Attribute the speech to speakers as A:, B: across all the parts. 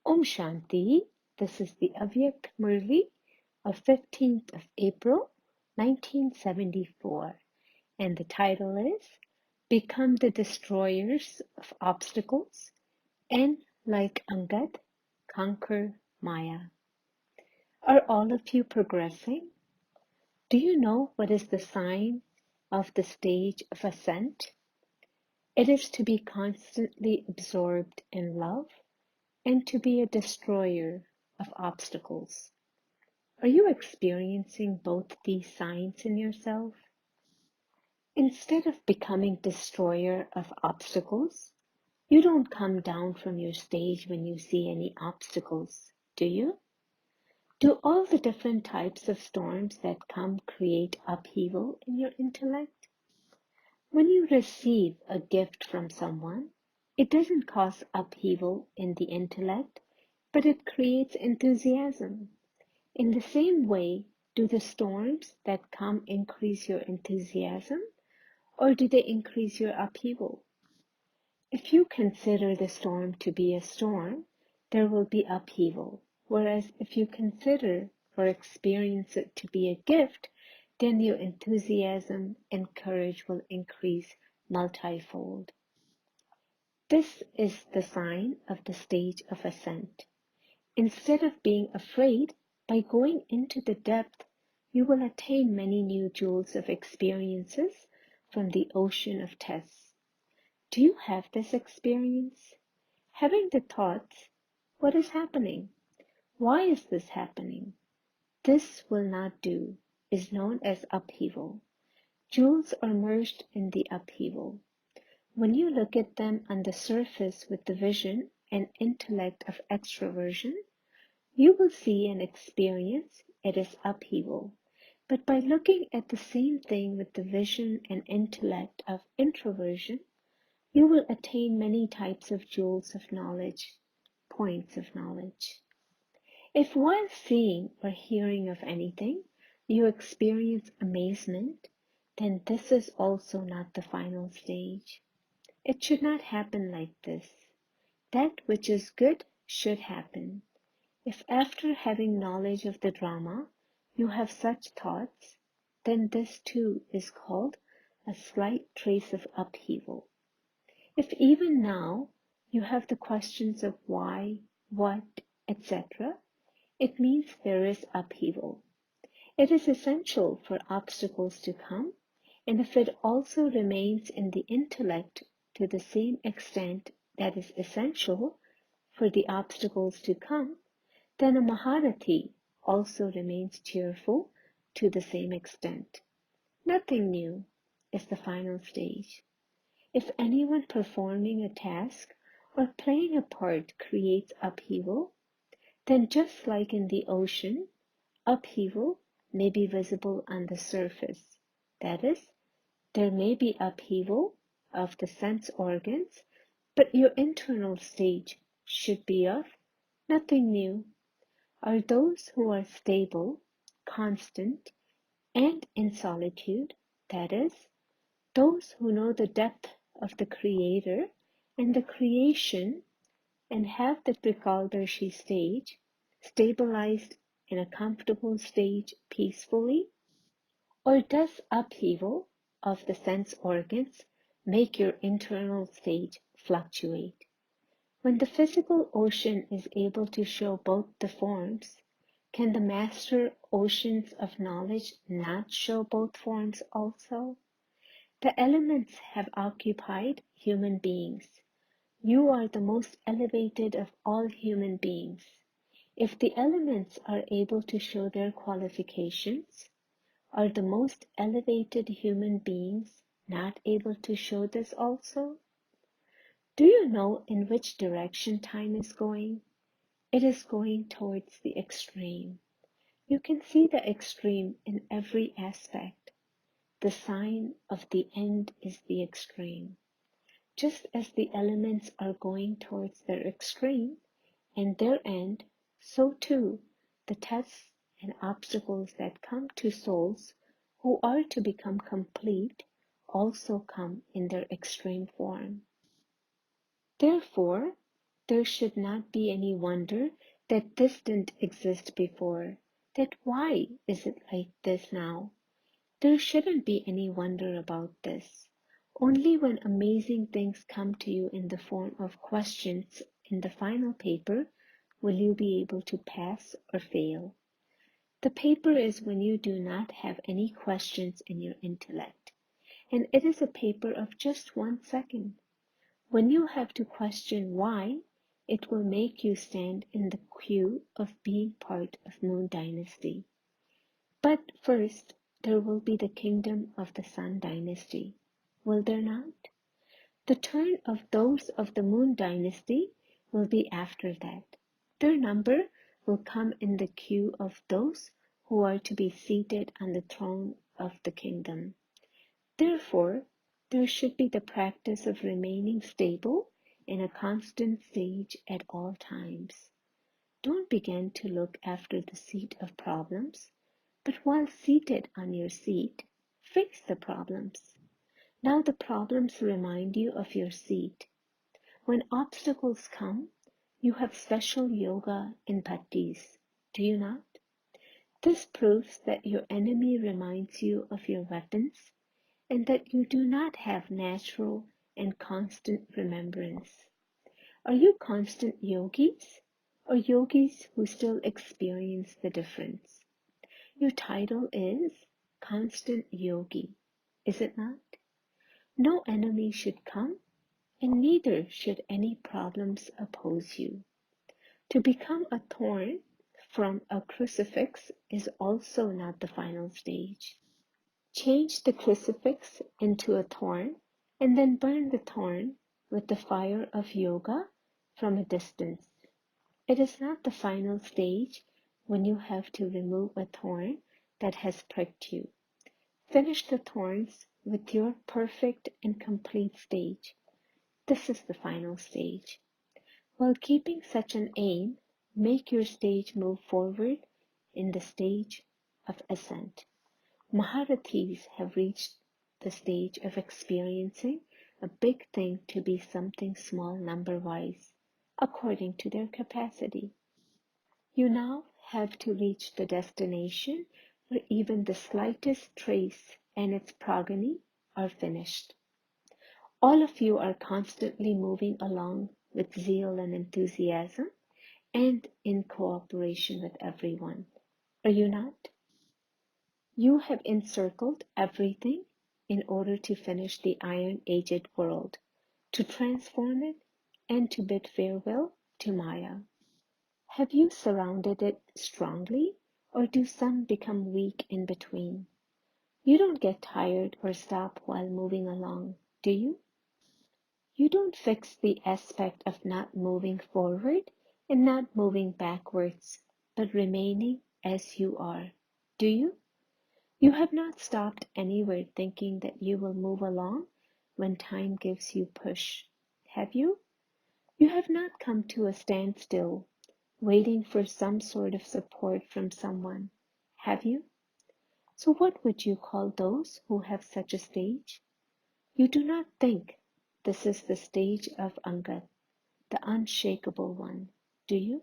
A: Om Shanti. This is the Avyakt Murli of 15th of April, 1974. And the title is Become the Destroyers of Obstacles and, like Angad, Conquer Maya. Are all of you progressing? Do you know what is the sign of the stage of ascent? It is to be constantly absorbed in love and to be a destroyer of obstacles. Are you experiencing both these signs in yourself? Instead of becoming destroyer of obstacles, you don't come down from your stage when you see any obstacles, do you? Do all the different types of storms that come create upheaval in your intellect? When you receive a gift from someone, it doesn't cause upheaval in the intellect, but it creates enthusiasm. In the same way, do the storms that come increase your enthusiasm, or do they increase your upheaval? If you consider the storm to be a storm, there will be upheaval, whereas if you consider or experience it to be a gift, then your enthusiasm and courage will increase multifold. This is the sign of the stage of ascent. Instead of being afraid, by going into the depth, you will attain many new jewels of experiences from the ocean of tests. Do you have this experience? Having the thoughts, what is happening? Why is this happening? This will not do, is known as upheaval. Jewels are merged in the upheaval. When you look at them on the surface with the vision and intellect of extroversion, you will see and experience it is upheaval. But by looking at the same thing with the vision and intellect of introversion, you will attain many types of jewels of knowledge, points of knowledge. If while seeing or hearing of anything, you experience amazement, then this is also not the final stage. It should not happen like this. That which is good should happen. If after having knowledge of the drama, you have such thoughts, then this too is called a slight trace of upheaval. If even now you have the questions of why, what, etc., it means there is upheaval. It is essential for obstacles to come, and if it also remains in the intellect to the same extent that is essential for the obstacles to come, then a Maharati also remains cheerful to the same extent. Nothing new is the final stage. If anyone performing a task or playing a part creates upheaval, then just like in the ocean, upheaval may be visible on the surface. That is, there may be upheaval of the sense organs, but your internal stage should be of nothing new. Are those who are stable, constant, and in solitude, that is, those who know the depth of the Creator and the creation and have the Trikaldarshi stage, stabilized in a comfortable stage peacefully? Or does upheaval of the sense organs make your internal stage fluctuate? When the physical ocean is able to show both the forms, can the master oceans of knowledge not show both forms also? The elements have occupied human beings. You are the most elevated of all human beings. If the elements are able to show their qualifications, are the most elevated human beings not able to show this also? Do you know in which direction time is going? It is going towards the extreme. You can see the extreme in every aspect. The sign of the end is the extreme. Just as the elements are going towards their extreme and their end, so too the tests and obstacles that come to souls who are to become complete also come in their extreme form. Therefore, There should not be any wonder that this didn't exist before, that why is it like this now? There shouldn't be any wonder about this. Only when amazing things come to you in the form of questions in the final paper will you be able to pass or fail. The paper is when you do not have any questions in your intellect, and it is a paper of just 1 second. When you have to question why, it will make you stand in the queue of being part of Moon Dynasty. But first, there will be the kingdom of the Sun Dynasty. Will there not? The turn of those of the Moon Dynasty will be after that. Their number will come in the queue of those who are to be seated on the throne of the kingdom. Therefore, there should be the practice of remaining stable in a constant stage at all times. Don't begin to look after the seat of problems, but while seated on your seat, face the problems. Now the problems remind you of your seat. When obstacles come, you have special yoga in pattis, do you not? This proves that your enemy reminds you of your weapons and that you do not have natural and constant remembrance. Are you constant yogis or yogis who still experience the difference? Your title is Constant Yogi, is it not? No enemy should come, and neither should any problems oppose you. To become a thorn from a crucifix is also not the final stage. Change the crucifix into a thorn and then burn the thorn with the fire of yoga from a distance. It is not the final stage when you have to remove a thorn that has pricked you. Finish the thorns with your perfect and complete stage. This is the final stage. While keeping such an aim, make your stage move forward in the stage of ascent. Maharathis have reached the stage of experiencing a big thing to be something small number-wise, according to their capacity. You now have to reach the destination where even the slightest trace and its progeny are finished. All of you are constantly moving along with zeal and enthusiasm and in cooperation with everyone. Are you not? You have encircled everything in order to finish the iron-aged world, to transform it, and to bid farewell to Maya. Have you surrounded it strongly, or do some become weak in between? You don't get tired or stop while moving along, do you? You don't fix the aspect of not moving forward and not moving backwards, but remaining as you are, do you? You have not stopped anywhere thinking that you will move along when time gives you push, have you? You have not come to a standstill, waiting for some sort of support from someone, have you? So what would you call those who have such a stage? You do not think this is the stage of Angad, the unshakable one, do you?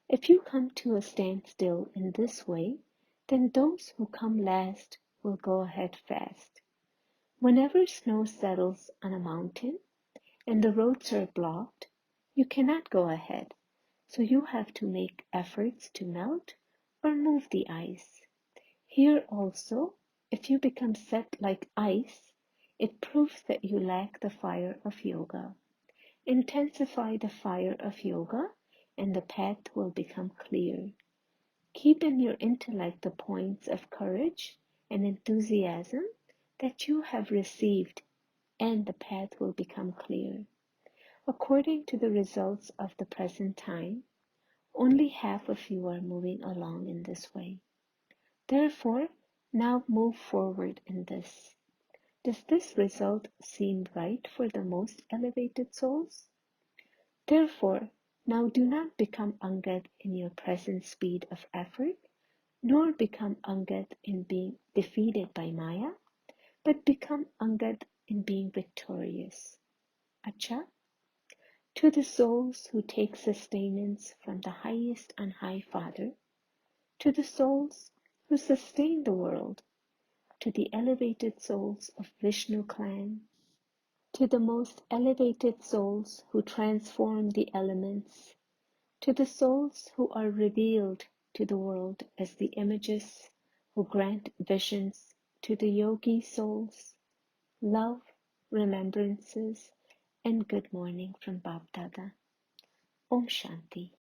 A: If you come to a standstill in this way, then those who come last will go ahead fast. Whenever snow settles on a mountain and the roads are blocked, you cannot go ahead, so you have to make efforts to melt or move the ice. Here also, if you become set like ice, it proves that you lack the fire of yoga. Intensify the fire of yoga and the path will become clear. Keep in your intellect the points of courage and enthusiasm that you have received and the path will become clear. According to the results of the present time, only half of you are moving along in this way. Therefore, now move forward in this. Does this result seem right for the most elevated souls? Therefore, now do not become Angad in your present speed of effort, nor become Angad in being defeated by Maya, but become Angad in being victorious. Acha? to the souls who take sustenance from the highest and high Father, to the souls who sustain the world, to the elevated souls of Vishnu clan, to the most elevated souls who transform the elements, to the souls who are revealed to the world as the images, who grant visions to the yogi souls, love, remembrances, and good morning from Bab Dada. Om Shanti.